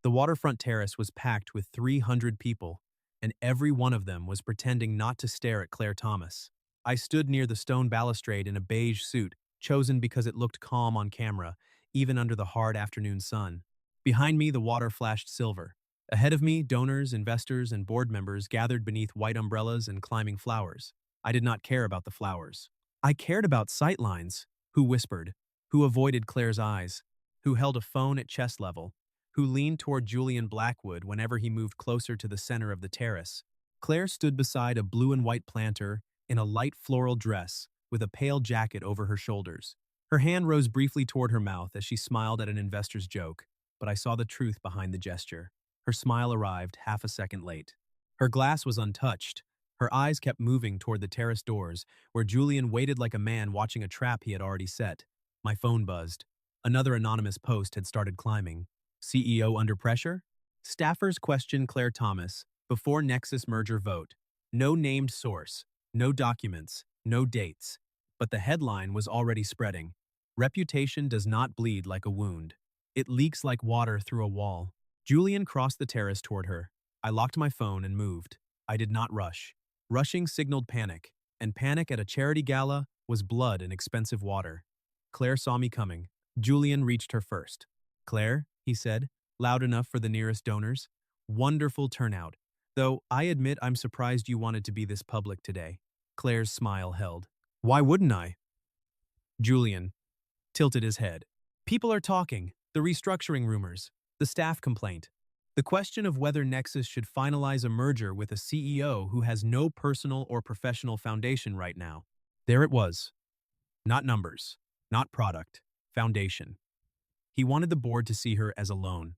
The waterfront terrace was packed with 300 people, and every one of them was pretending not to stare at Claire Thomas. I stood near the stone balustrade in a beige suit, chosen because it looked calm on camera, even under the hard afternoon sun. Behind me, the water flashed silver. Ahead of me, donors, investors, and board members gathered beneath white umbrellas and climbing flowers. I did not care about the flowers. I cared about sightlines. Who whispered? Who avoided Claire's eyes? Who held a phone at chest level? Who leaned toward Julian Blackwood whenever he moved closer to the center of the terrace? Claire stood beside a blue and white planter in a light floral dress with a pale jacket over her shoulders. Her hand rose briefly toward her mouth as she smiled at an investor's joke, but I saw the truth behind the gesture. Her smile arrived half a second late. Her glass was untouched. Her eyes kept moving toward the terrace doors, where Julian waited like a man watching a trap he had already set. My phone buzzed. Another anonymous post had started climbing. CEO under pressure? Staffers question Claire Thomas before Nexus merger vote. No named source, no documents, no dates. But the headline was already spreading. Reputation does not bleed like a wound. It leaks like water through a wall. Julian crossed the terrace toward her. I locked my phone and moved. I did not rush. Rushing signaled panic, and panic at a charity gala was blood and expensive water. Claire saw me coming. Julian reached her first. "Claire," he said, loud enough for the nearest donors. "Wonderful turnout. Though I admit I'm surprised you wanted to be this public today." Claire's smile held. "Why wouldn't I?" Julian tilted his head. "People are talking. The restructuring rumors. The staff complaint. The question of whether Nexus should finalize a merger with a CEO who has no personal or professional foundation right now." There it was. Not numbers. Not product. Foundation. He wanted the board to see her as alone.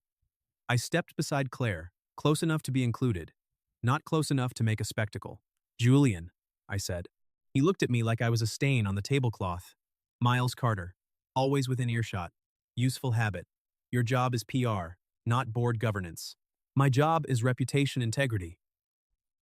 I stepped beside Claire, close enough to be included, not close enough to make a spectacle. "Julian," I said. He looked at me like I was a stain on the tablecloth. "Miles Carter, always within earshot. Useful habit. Your job is PR, not board governance. My job is reputation integrity.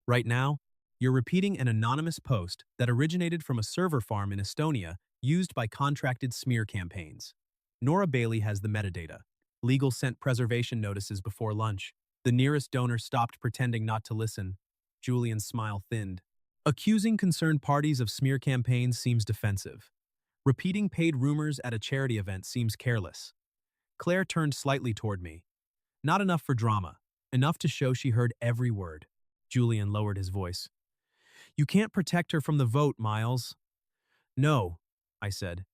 Right now, you're repeating an anonymous post that originated from a server farm in Estonia used by contracted smear campaigns. Nora Bailey has the metadata. Legal sent preservation notices before lunch. The nearest donor stopped pretending not to listen. Julian's smile thinned. Accusing concerned parties of smear campaigns seems defensive. Repeating paid rumors at a charity event seems careless. Claire turned slightly toward me. Not enough for drama. Enough to show she heard every word. Julian lowered his voice. "You can't protect her from the vote, Miles." "No," I said.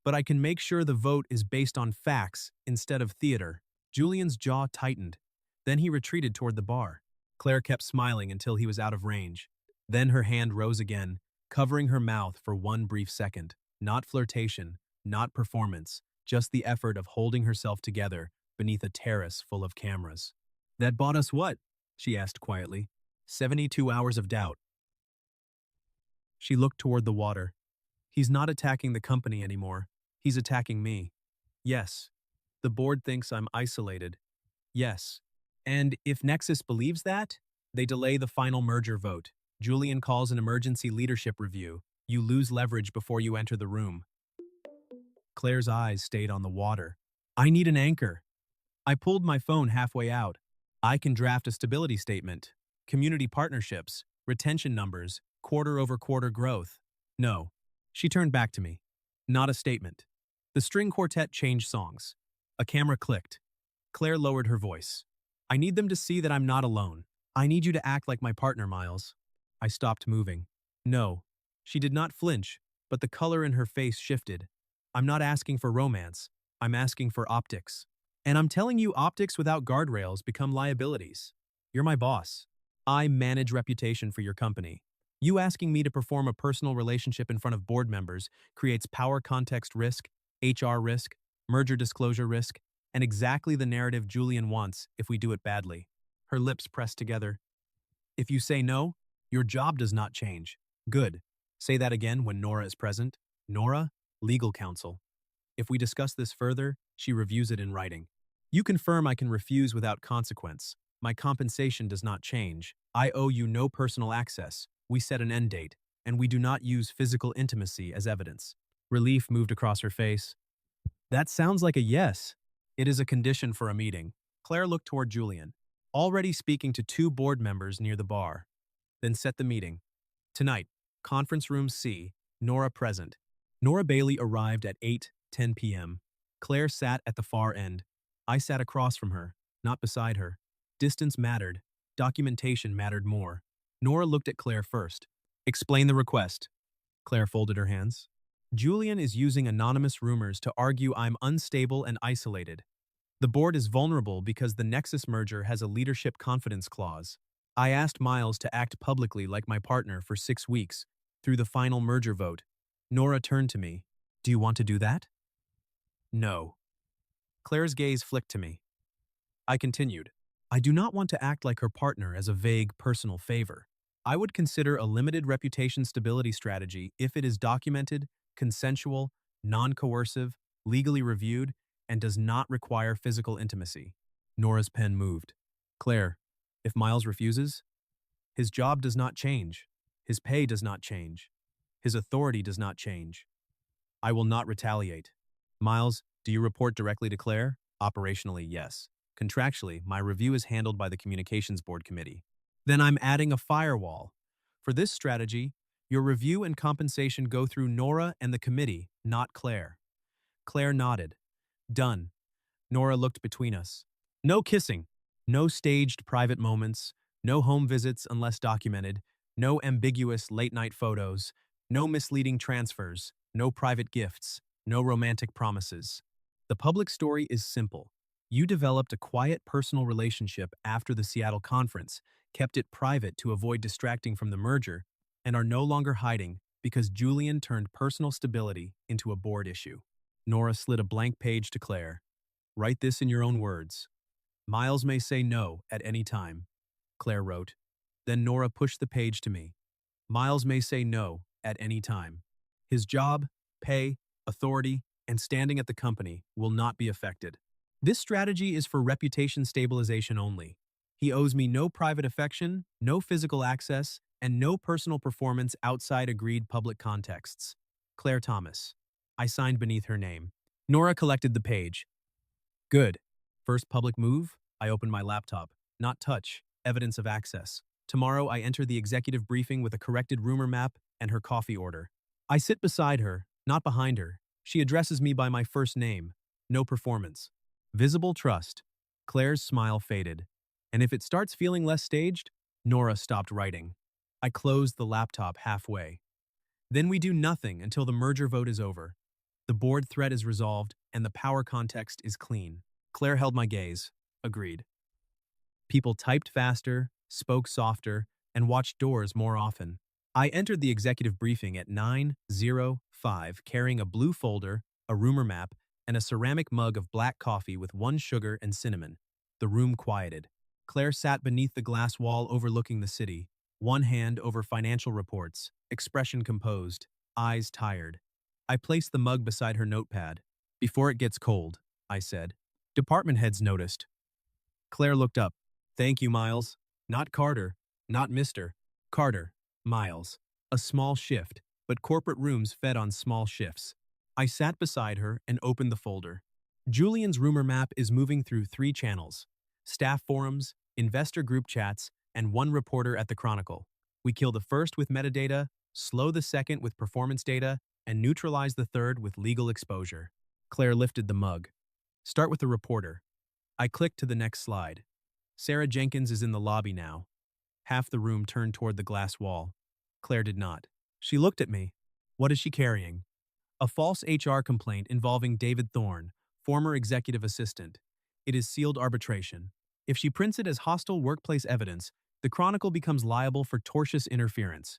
"But I can make sure the vote is based on facts instead of theater." Julian's jaw tightened. Then he retreated toward the bar. Claire kept smiling until he was out of range. Then her hand rose again, covering her mouth for one brief second. Not flirtation, not performance, just the effort of holding herself together beneath a terrace full of cameras. "That bought us what?" she asked quietly. 72 hours of doubt." She looked toward the water. "He's not attacking the company anymore. He's attacking me." "Yes. The board thinks I'm isolated." "Yes. And if Nexus believes that, they delay the final merger vote. Julian calls an emergency leadership review. You lose leverage before you enter the room." Claire's eyes stayed on the water. "I need an anchor." I pulled my phone halfway out. "I can draft a stability statement, community partnerships, retention numbers, quarter-over-quarter growth." "No." She turned back to me. "Not a statement." The string quartet changed songs. A camera clicked. Claire lowered her voice. "I need them to see that I'm not alone. I need you to act like my partner, Miles." I stopped moving. "No." She did not flinch, but the color in her face shifted. "I'm not asking for romance. I'm asking for optics. And I'm telling you, optics without guardrails become liabilities. You're my boss. I manage reputation for your company. You asking me to perform a personal relationship in front of board members creates power context risk, HR risk, merger disclosure risk, and exactly the narrative Julian wants if we do it badly." Her lips pressed together. "If you say no, your job does not change." "Good. Say that again when Nora is present." "Nora, legal counsel. If we discuss this further, she reviews it in writing. You confirm I can refuse without consequence. My compensation does not change. I owe you no personal access. We set an end date, and we do not use physical intimacy as evidence." Relief moved across her face. "That sounds like a yes." "It is a condition for a meeting." Claire looked toward Julian, already speaking to two board members near the bar. Then set the meeting. Tonight, conference room C, Nora present. Nora Bailey arrived at 8:10 p.m. Claire sat at the far end. I sat across from her, not beside her. Distance mattered. Documentation mattered more. Nora looked at Claire first. Explain the request. Claire folded her hands. Julian is using anonymous rumors to argue I'm unstable and isolated. The board is vulnerable because the Nexus merger has a leadership confidence clause. I asked Miles to act publicly like my partner for 6 weeks, through the final merger vote. Nora turned to me. Do you want to do that? No. Claire's gaze flicked to me. I continued. I do not want to act like her partner as a vague personal favor. I would consider a limited reputation stability strategy if it is documented, consensual, non-coercive, legally reviewed, and does not require physical intimacy. Nora's pen moved. Claire, if Miles refuses, his job does not change. His pay does not change. His authority does not change. I will not retaliate. Miles, do you report directly to Claire? Operationally, yes. Contractually, my review is handled by the Communications Board Committee. Then I'm adding a firewall. For this strategy, your review and compensation go through Nora and the committee, not Claire. Claire nodded. Done. Nora looked between us. No kissing. No staged private moments. No home visits unless documented. No ambiguous late-night photos. No misleading transfers. No private gifts. No romantic promises. The public story is simple. You developed a quiet personal relationship after the Seattle conference, kept it private to avoid distracting from the merger, and are no longer hiding because Julian turned personal stability into a board issue. Nora slid a blank page to Claire. Write this in your own words. Miles may say no at any time, Claire wrote. Then Nora pushed the page to me. Miles may say no at any time. His job, pay, authority, and standing at the company will not be affected. This strategy is for reputation stabilization only. He owes me no private affection, no physical access, and no personal performance outside agreed public contexts. Claire Thomas. I signed beneath her name. Nora collected the page. Good. First public move, I opened my laptop. Not touch, evidence of access. Tomorrow I enter the executive briefing with a corrected rumor map and her coffee order. I sit beside her, not behind her. She addresses me by my first name. No performance. Visible trust. Claire's smile faded. And if it starts feeling less staged, Nora stopped writing. I closed the laptop halfway. Then we do nothing until the merger vote is over. The board threat is resolved and the power context is clean. Claire held my gaze. Agreed. People typed faster, spoke softer, and watched doors more often. I entered the executive briefing at 9:05 carrying a blue folder, a rumor map, and a ceramic mug of black coffee with 1 sugar and cinnamon. The room quieted. Claire sat beneath the glass wall overlooking the city, one hand over financial reports, expression composed, eyes tired. I placed the mug beside her notepad. Before it gets cold, I said. Department heads noticed. Claire looked up. Thank you, Miles. Not Carter, not Mr. Carter, Miles. A small shift, but corporate rooms fed on small shifts. I sat beside her and opened the folder. Julian's rumor map is moving through 3 channels: staff forums, investor group chats, and 1 reporter at the Chronicle. We kill the first with metadata, slow the second with performance data, and neutralize the third with legal exposure. Claire lifted the mug. Start with the reporter. I clicked to the next slide. Sarah Jenkins is in the lobby now. Half the room turned toward the glass wall. Claire did not. She looked at me. What is she carrying? A false HR complaint involving David Thorne, former executive assistant. It is sealed arbitration. If she prints it as hostile workplace evidence, the Chronicle becomes liable for tortious interference.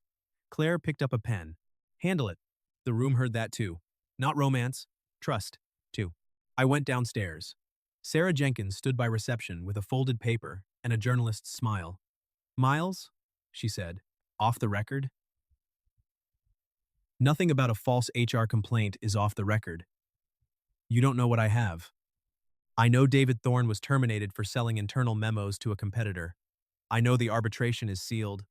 Claire picked up a pen. Handle it. The room heard that too. Not romance. Trust, too. I went downstairs. Sarah Jenkins stood by reception with a folded paper and a journalist's smile. Miles, she said, off the record? Nothing about a false HR complaint is off the record. You don't know what I have. I know David Thorne was terminated for selling internal memos to a competitor. I know the arbitration is sealed.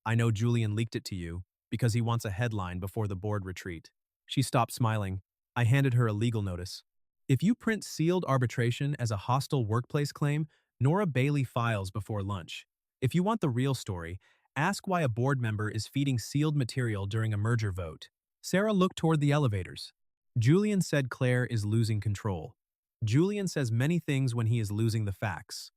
I know Julian leaked it to you because he wants a headline before the board retreat. She stopped smiling. I handed her a legal notice. If you print sealed arbitration as a hostile workplace claim, Nora Bailey files before lunch. If you want the real story, ask why a board member is feeding sealed material during a merger vote. Sarah looked toward the elevators. Julian said Claire is losing control. Julian says many things when he is losing the facts.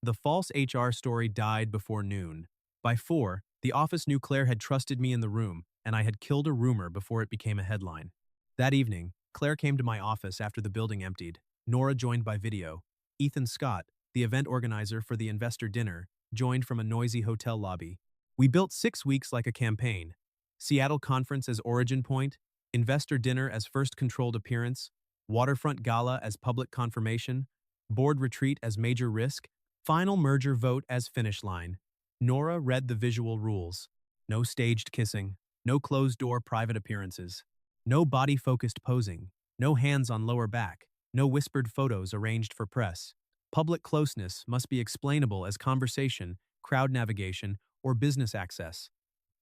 The false HR story died before noon. By 4, the office knew Claire had trusted me in the room, and I had killed a rumor before it became a headline. That evening, Claire came to my office after the building emptied. Nora joined by video. Ethan Scott, the event organizer for the investor dinner, joined from a noisy hotel lobby. We built 6 weeks like a campaign. Seattle conference as origin point, investor dinner as first controlled appearance, waterfront gala as public confirmation, board retreat as major risk, final merger vote as finish line. Nora read the visual rules. No staged kissing, no closed-door private appearances, no body-focused posing, no hands on lower back, no whispered photos arranged for press. Public closeness must be explainable as conversation, crowd navigation, or business access.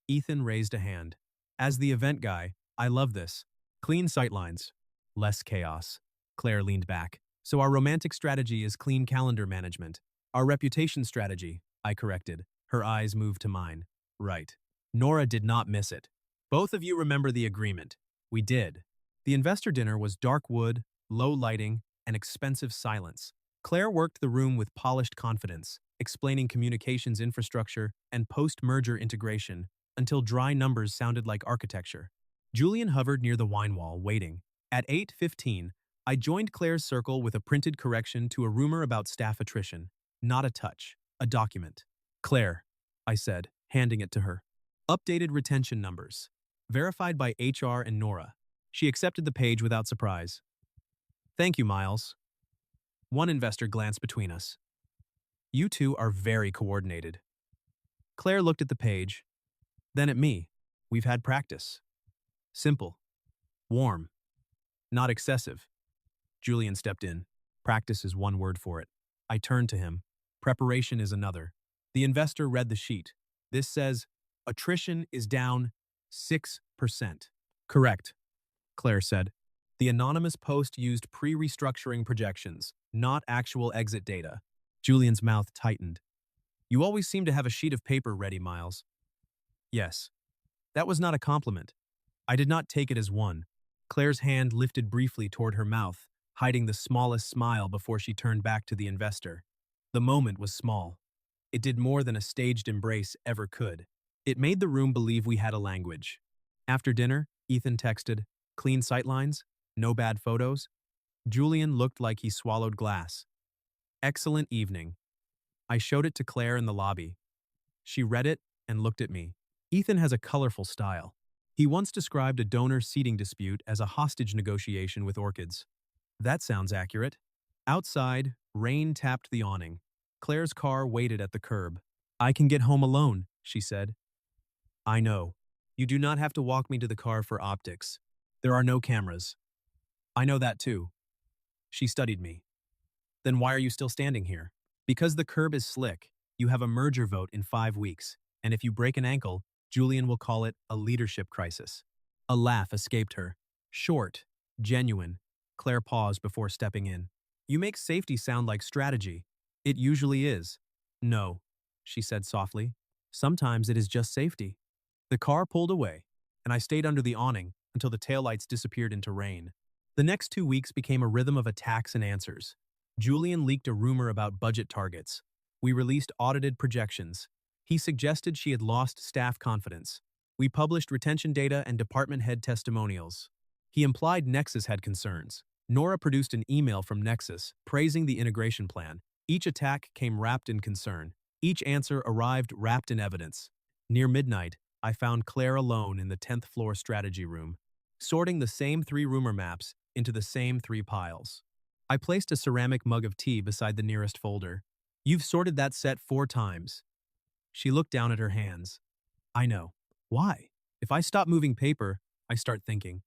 Ethan raised a hand. As the event guy, I love this. Clean sightlines. Less chaos. Claire leaned back. So our romantic strategy is clean calendar management. Our reputation strategy, I corrected. Her eyes moved to mine. Right. Nora did not miss it. Both of you remember the agreement. We did. The investor dinner was dark wood, low lighting, and expensive silence. Claire worked the room with polished confidence, explaining communications infrastructure and post-merger integration until dry numbers sounded like architecture. Julian hovered near the wine wall, waiting. At 8:15, I joined Claire's circle with a printed correction to a rumor about staff attrition. Not a touch, a document. Claire, I said, handing it to her. Updated retention numbers. Verified by HR and Nora. She accepted the page without surprise. Thank you, Miles. One investor glanced between us. You two are very coordinated. Claire looked at the page, then at me. We've had practice. Simple. Warm. Not excessive. Julian stepped in. Practice is one word for it. I turned to him. Preparation is another. The investor read the sheet. This says, attrition is down 6%. Correct, Claire said. The anonymous post used pre-restructuring projections, not actual exit data. Julian's mouth tightened. You always seem to have a sheet of paper ready, Miles. Yes. That was not a compliment. I did not take it as one. Claire's hand lifted briefly toward her mouth, hiding the smallest smile before she turned back to the investor. The moment was small. It did more than a staged embrace ever could. It made the room believe we had a language. After dinner, Ethan texted, clean sightlines, no bad photos. Julian looked like he swallowed glass. Excellent evening. I showed it to Claire in the lobby. She read it and looked at me. Ethan has a colorful style. He once described a donor seating dispute as a hostage negotiation with orchids. That sounds accurate. Outside, rain tapped the awning. Claire's car waited at the curb. I can get home alone, she said. I know. You do not have to walk me to the car for optics. There are no cameras. I know that too. She studied me. Then why are you still standing here? Because the curb is slick. You have a merger vote in 5 weeks, and if you break an ankle, Julian will call it a leadership crisis. A laugh escaped her. Short, genuine. Claire paused before stepping in. You make safety sound like strategy. It usually is. No, she said softly. Sometimes it is just safety. The car pulled away, and I stayed under the awning until the taillights disappeared into rain. The next 2 weeks became a rhythm of attacks and answers. Julian leaked a rumor about budget targets. We released audited projections. He suggested she had lost staff confidence. We published retention data and department head testimonials. He implied Nexus had concerns. Nora produced an email from Nexus praising the integration plan. Each attack came wrapped in concern. Each answer arrived wrapped in evidence. Near midnight, I found Claire alone in the 10th floor strategy room, sorting the same 3 rumor maps into the same 3 piles. I placed a ceramic mug of tea beside the nearest folder. You've sorted that set 4 times. She looked down at her hands. I know. Why? If I stop moving paper, I start thinking.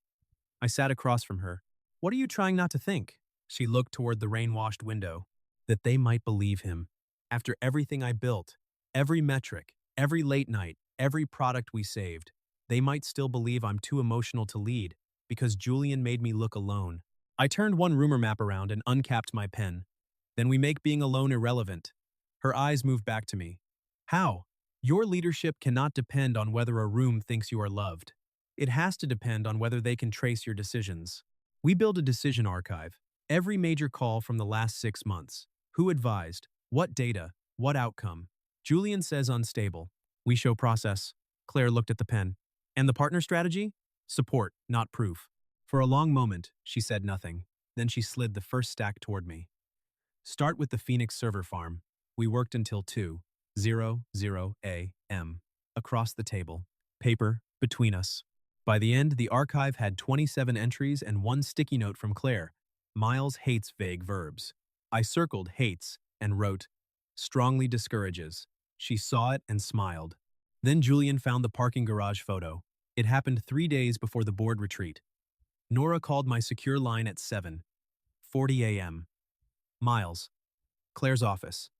I sat across from her. What are you trying not to think? She looked toward the rain-washed window. That they might believe him. After everything I built, every metric, every late night, every product we saved, they might still believe I'm too emotional to lead because Julian made me look alone. I turned one rumor map around and uncapped my pen. Then we make being alone irrelevant. Her eyes moved back to me. How? Your leadership cannot depend on whether a room thinks you are loved. It has to depend on whether they can trace your decisions. We build a decision archive. Every major call from the last 6 months. Who advised? What data? What outcome? Julian says unstable. We show process. Claire looked at the pen. And the partner strategy? Support, not proof. For a long moment, she said nothing. Then she slid the first stack toward me. Start with the Phoenix server farm. We worked until 2:00 a.m. Across the table. Paper, between us. By the end, the archive had 27 entries and one sticky note from Claire. Miles hates vague verbs. I circled hates and wrote, strongly discourages. She saw it and smiled. Then Julian found the parking garage photo. It happened 3 days before the board retreat. Nora called my secure line at 7:40 a.m. Miles. Claire's office.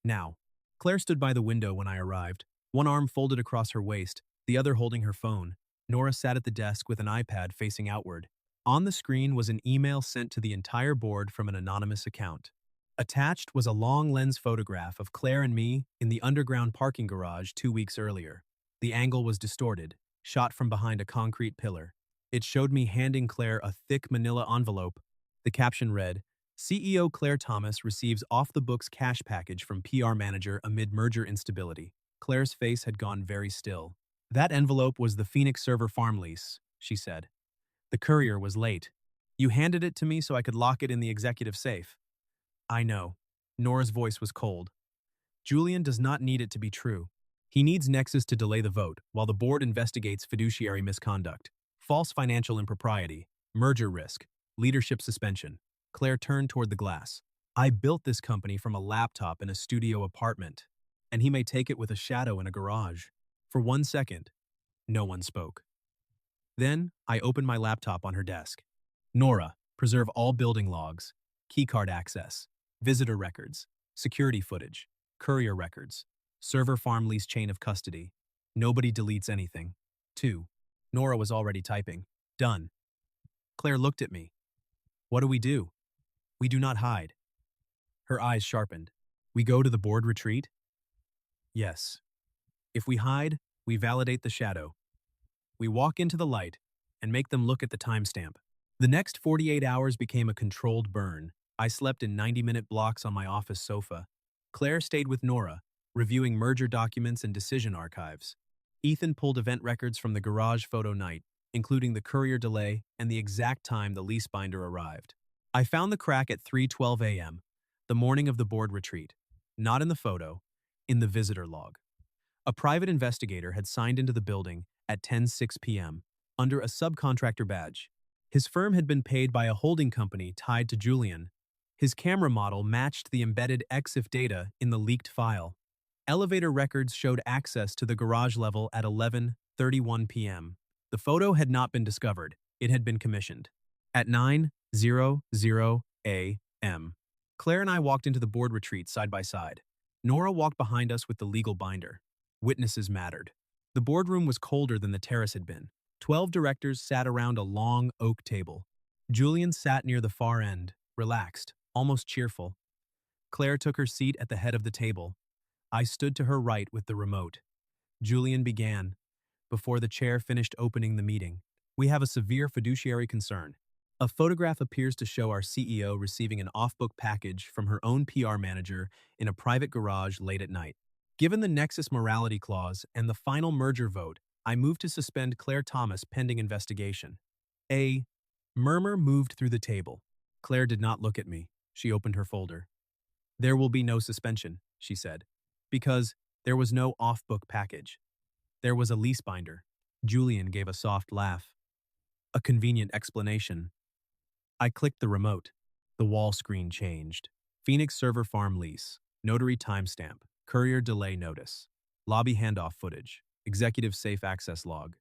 Now. Claire stood by the window when I arrived, one arm folded across her waist, the other holding her phone. Nora sat at the desk with an iPad facing outward. On the screen was an email sent to the entire board from an anonymous account. Attached was a long lens photograph of Claire and me in the underground parking garage 2 weeks earlier. The angle was distorted, shot from behind a concrete pillar. It showed me handing Claire a thick manila envelope. The caption read, CEO Claire Thomas receives off-the-books cash package from PR manager amid merger instability. Claire's face had gone very still. That envelope was the Phoenix server farm lease, she said. The courier was late. You handed it to me so I could lock it in the executive safe. I know. Nora's voice was cold. Julian does not need it to be true. He needs Nexus to delay the vote while the board investigates fiduciary misconduct, false financial impropriety, merger risk, leadership suspension. Claire turned toward the glass. I built this company from a laptop in a studio apartment, and he may take it with a shadow in a garage. For 1 second, no one spoke. Then, I opened my laptop on her desk. Nora, preserve all building logs, keycard access, visitor records, security footage, courier records, server farm lease chain of custody. Nobody deletes anything. 2. Nora was already typing. Done. Claire looked at me. What do we do? We do not hide. Her eyes sharpened. We go to the board retreat? Yes. If we hide, we validate the shadow. We walk into the light and make them look at the timestamp. The next 48 hours became a controlled burn. I slept in 90-minute blocks on my office sofa. Claire stayed with Nora, reviewing merger documents and decision archives. Ethan pulled event records from the garage photo night, including the courier delay and the exact time the lease binder arrived. I found the crack at 3:12 a.m., the morning of the board retreat. Not in the photo, in the visitor log. A private investigator had signed into the building at 10:06 p.m. under a subcontractor badge. His firm had been paid by a holding company tied to Julian. His camera model matched the embedded EXIF data in the leaked file. Elevator records showed access to the garage level at 11:31 p.m. The photo had not been discovered. It had been commissioned. At 9:00 a.m., Claire and I walked into the board retreat side by side. Nora walked behind us with the legal binder. Witnesses mattered. The boardroom was colder than the terrace had been. 12 directors sat around a long oak table. Julian sat near the far end, relaxed, almost cheerful. Claire took her seat at the head of the table. I stood to her right with the remote. Julian began. Before the chair finished opening the meeting, we have a severe fiduciary concern. A photograph appears to show our CEO receiving an off-book package from her own PR manager in a private garage late at night. Given the Nexus morality clause and the final merger vote, I moved to suspend Claire Thomas pending investigation. A murmur moved through the table. Claire did not look at me. She opened her folder. There will be no suspension, she said, because there was no off-book package. There was a lease binder. Julian gave a soft laugh. A convenient explanation. I clicked the remote. The wall screen changed. Phoenix server farm lease. Notary timestamp. Courier delay notice. Lobby handoff footage. Executive safe access log.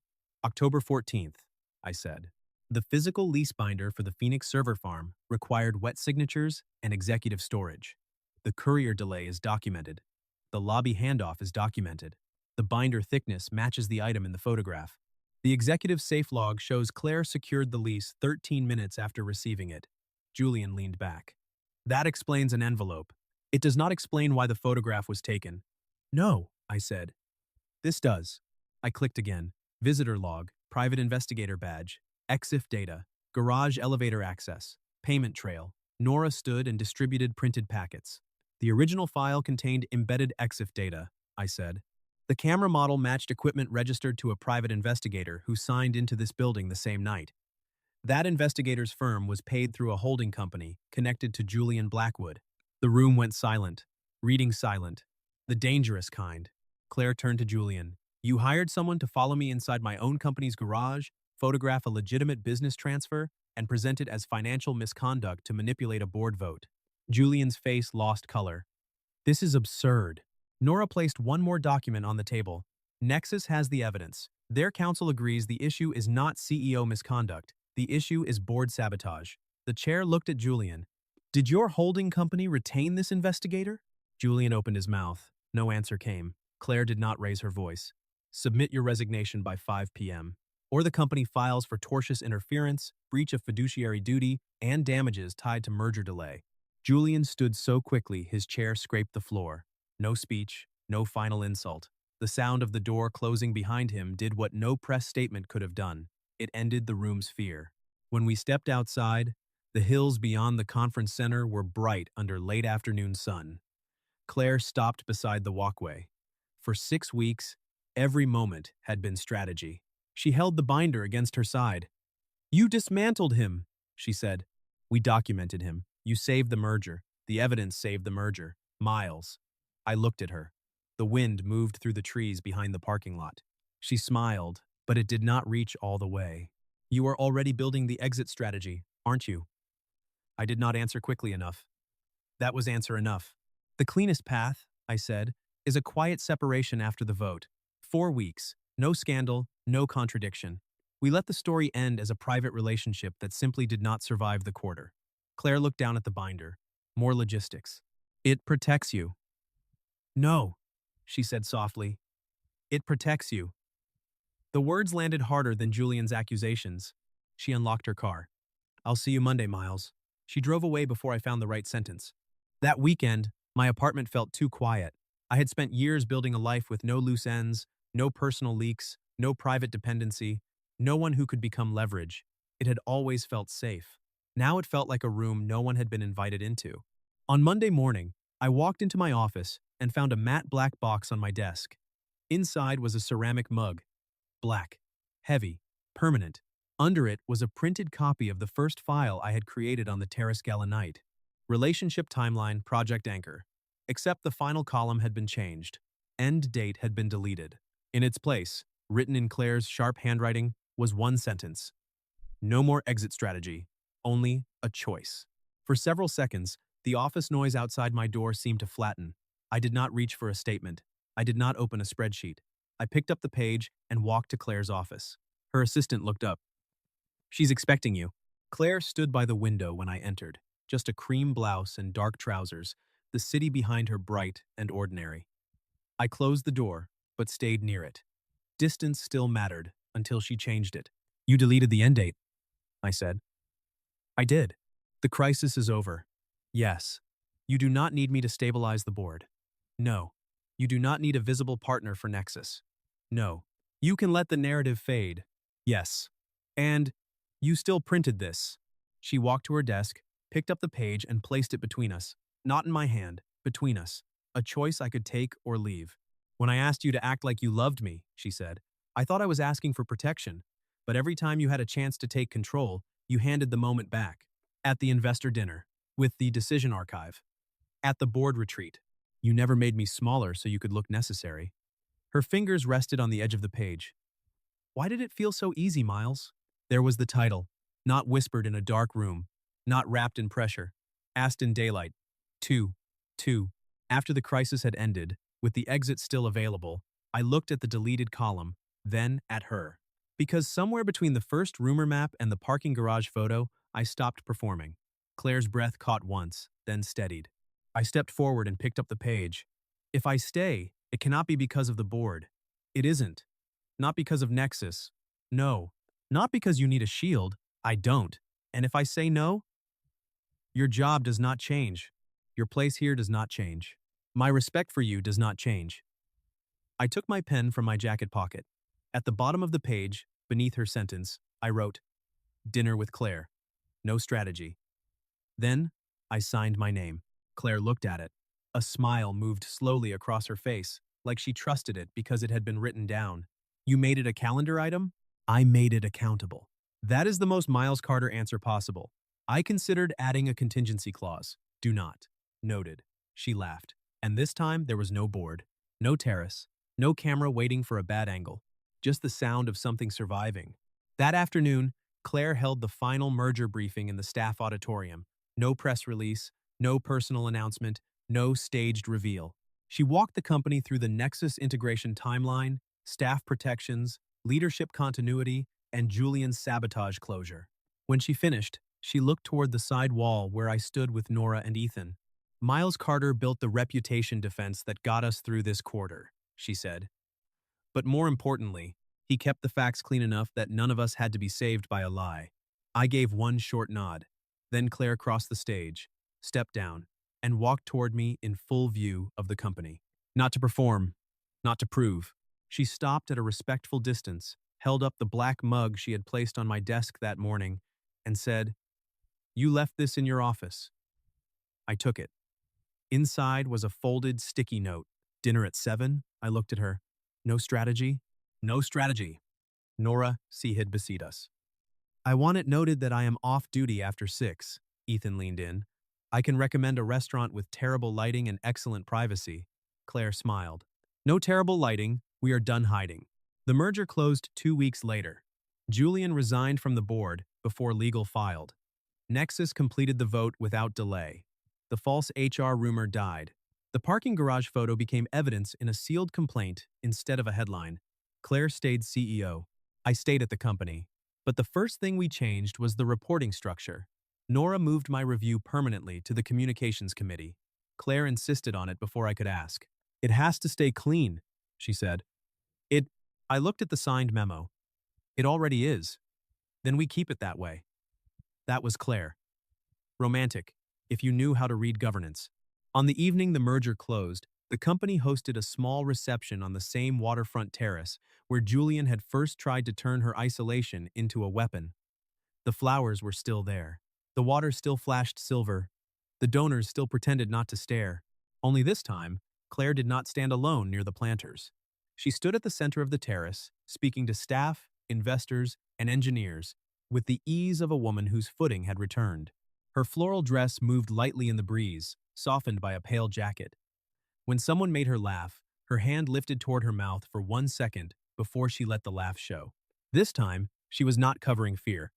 October 14th, I said. The physical lease binder for the Phoenix server farm required wet signatures and executive storage. The courier delay is documented. The lobby handoff is documented. The binder thickness matches the item in the photograph. The executive safe log shows Claire secured the lease 13 minutes after receiving it. Julian leaned back. That explains an envelope. It does not explain why the photograph was taken. No, I said. This does. I clicked again. Visitor log, private investigator badge, EXIF data, garage elevator access, payment trail. Nora stood and distributed printed packets. The original file contained embedded EXIF data, I said. The camera model matched equipment registered to a private investigator who signed into this building the same night. That investigator's firm was paid through a holding company connected to Julian Blackwood. The room went silent, reading silent, the dangerous kind. Claire turned to Julian. You hired someone to follow me inside my own company's garage, photograph a legitimate business transfer, and present it as financial misconduct to manipulate a board vote. Julian's face lost color. This is absurd. Nora placed one more document on the table. Nexus has the evidence. Their counsel agrees the issue is not CEO misconduct. The issue is board sabotage. The chair looked at Julian. Did your holding company retain this investigator? Julian opened his mouth. No answer came. Claire did not raise her voice. Submit your resignation by 5 p.m. Or the company files for tortious interference, breach of fiduciary duty, and damages tied to merger delay. Julian stood so quickly his chair scraped the floor. No speech, no final insult. The sound of the door closing behind him did what no press statement could have done. It ended the room's fear. When we stepped outside, the hills beyond the conference center were bright under late afternoon sun. Claire stopped beside the walkway. For 6 weeks, every moment had been strategy. She held the binder against her side. You dismantled him, she said. We documented him. You saved the merger. The evidence saved the merger. Miles. I looked at her. The wind moved through the trees behind the parking lot. She smiled, but it did not reach all the way. You are already building the exit strategy, aren't you? I did not answer quickly enough. That was answer enough. The cleanest path, I said, is a quiet separation after the vote. 4 weeks, no scandal, no contradiction. We let the story end as a private relationship that simply did not survive the quarter. Claire looked down at the binder. More logistics. It protects you. No, she said softly. It protects you. The words landed harder than Julian's accusations. She unlocked her car. I'll see you Monday, Miles. She drove away before I found the right sentence. That weekend, my apartment felt too quiet. I had spent years building a life with no loose ends, no personal leaks, no private dependency, no one who could become leverage. It had always felt safe. Now it felt like a room no one had been invited into. On Monday morning, I walked into my office and found a matte black box on my desk. Inside was a ceramic mug. Black, heavy, permanent. Under it was a printed copy of the first file I had created on the Terrace Gala night. Relationship timeline, project anchor. Except the final column had been changed. End date had been deleted. In its place, written in Claire's sharp handwriting, was one sentence. No more exit strategy, only a choice. For several seconds, the office noise outside my door seemed to flatten. I did not reach for a statement. I did not open a spreadsheet. I picked up the page and walked to Claire's office. Her assistant looked up. She's expecting you. Claire stood by the window when I entered, just a cream blouse and dark trousers, the city behind her bright and ordinary. I closed the door, but stayed near it. Distance still mattered until she changed it. You deleted the end date, I said. I did. The crisis is over. Yes. You do not need me to stabilize the board. No. You do not need a visible partner for Nexus. No. You can let the narrative fade. Yes. And you still printed this. She walked to her desk, picked up the page, and placed it between us. Not in my hand, between us. A choice I could take or leave. When I asked you to act like you loved me, she said, I thought I was asking for protection. But every time you had a chance to take control, you handed the moment back. At the investor dinner, with the decision archive. At the board retreat. You never made me smaller so you could look necessary. Her fingers rested on the edge of the page. Why did it feel so easy, Miles? There was the title, not whispered in a dark room, not wrapped in pressure, asked in daylight. 2. After the crisis had ended, with the exit still available, I looked at the deleted column, then at her. Because somewhere between the first rumor map and the parking garage photo, I stopped performing. Claire's breath caught once, then steadied. I stepped forward and picked up the page. If I stay, it cannot be because of the board. It isn't. Not because of Nexus. No. Not because you need a shield. I don't. And if I say no, your job does not change. Your place here does not change. My respect for you does not change. I took my pen from my jacket pocket. At the bottom of the page, beneath her sentence, I wrote, Dinner with Claire. No strategy. Then, I signed my name. Claire looked at it. A smile moved slowly across her face, like she trusted it because it had been written down. You made it a calendar item? I made it accountable. That is the most Miles Carter answer possible. I considered adding a contingency clause. Do not. Noted. She laughed. And this time there was no board, no terrace, no camera waiting for a bad angle, just the sound of something surviving. That afternoon, Claire held the final merger briefing in the staff auditorium. No press release, no personal announcement, no staged reveal. She walked the company through the Nexus integration timeline, staff protections, leadership continuity, and Julian's sabotage closure. When she finished, she looked toward the side wall where I stood with Nora and Ethan. Miles Carter built the reputation defense that got us through this quarter, she said. But more importantly, he kept the facts clean enough that none of us had to be saved by a lie. I gave one short nod. Then Claire crossed the stage, stepped down, and walked toward me in full view of the company. Not to perform, not to prove. She stopped at a respectful distance, held up the black mug she had placed on my desk that morning, and said, You left this in your office. I took it. Inside was a folded sticky note. Dinner at 7? I looked at her. No strategy? No strategy. Nora Seahid beseed us. I want it noted that I am off duty after 6. Ethan leaned in. I can recommend a restaurant with terrible lighting and excellent privacy. Claire smiled. No terrible lighting. We are done hiding. The merger closed 2 weeks later. Julian resigned from the board before legal filed. Nexus completed the vote without delay. The false HR rumor died. The parking garage photo became evidence in a sealed complaint instead of a headline. Claire stayed CEO. I stayed at the company. But the first thing we changed was the reporting structure. Nora moved my review permanently to the communications committee. Claire insisted on it before I could ask. It has to stay clean, she said. I looked at the signed memo. It already is. Then we keep it that way. That was Claire. Romantic, if you knew how to read governance. On the evening the merger closed, the company hosted a small reception on the same waterfront terrace where Julian had first tried to turn her isolation into a weapon. The flowers were still there. The water still flashed silver. The donors still pretended not to stare. Only this time, Claire did not stand alone near the planters. She stood at the center of the terrace, speaking to staff, investors, and engineers, with the ease of a woman whose footing had returned. Her floral dress moved lightly in the breeze, softened by a pale jacket. When someone made her laugh, her hand lifted toward her mouth for 1 second before she let the laugh show. This time, she was not covering fear.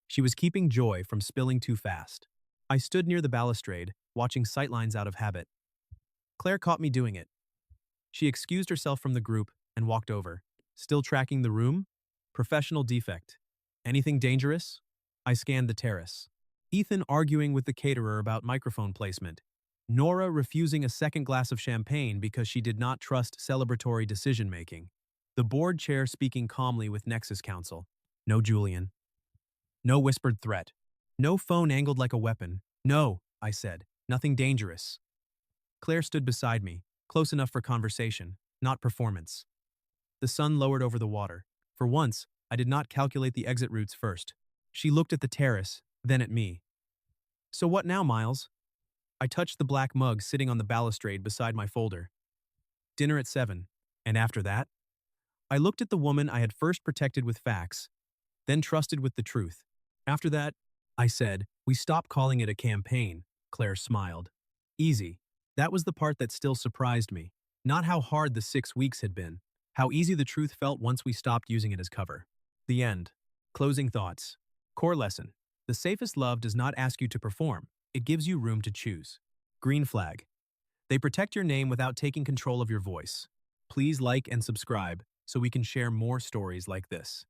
She was keeping joy from spilling too fast. I stood near the balustrade, watching sightlines out of habit. Claire caught me doing it. She excused herself from the group and walked over. Still tracking the room? Professional defect. Anything dangerous? I scanned the terrace. Ethan arguing with the caterer about microphone placement. Nora refusing a second glass of champagne because she did not trust celebratory decision-making. The board chair speaking calmly with Nexus Counsel. No Julian. No whispered threat. No phone angled like a weapon. No, I said. Nothing dangerous. Claire stood beside me, close enough for conversation, not performance. The sun lowered over the water. For once, I did not calculate the exit routes first. She looked at the terrace, then at me. So what now, Miles? I touched the black mug sitting on the balustrade beside my folder. Dinner at 7. And after that? I looked at the woman I had first protected with facts, then trusted with the truth. After that, I said, we stop calling it a campaign. Claire smiled. Easy. That was the part that still surprised me. Not how hard the 6 weeks had been. How easy the truth felt once we stopped using it as cover. The end. Closing thoughts. Core lesson. The safest love does not ask you to perform. It gives you room to choose. Green flag. They protect your name without taking control of your voice. Please like and subscribe so we can share more stories like this.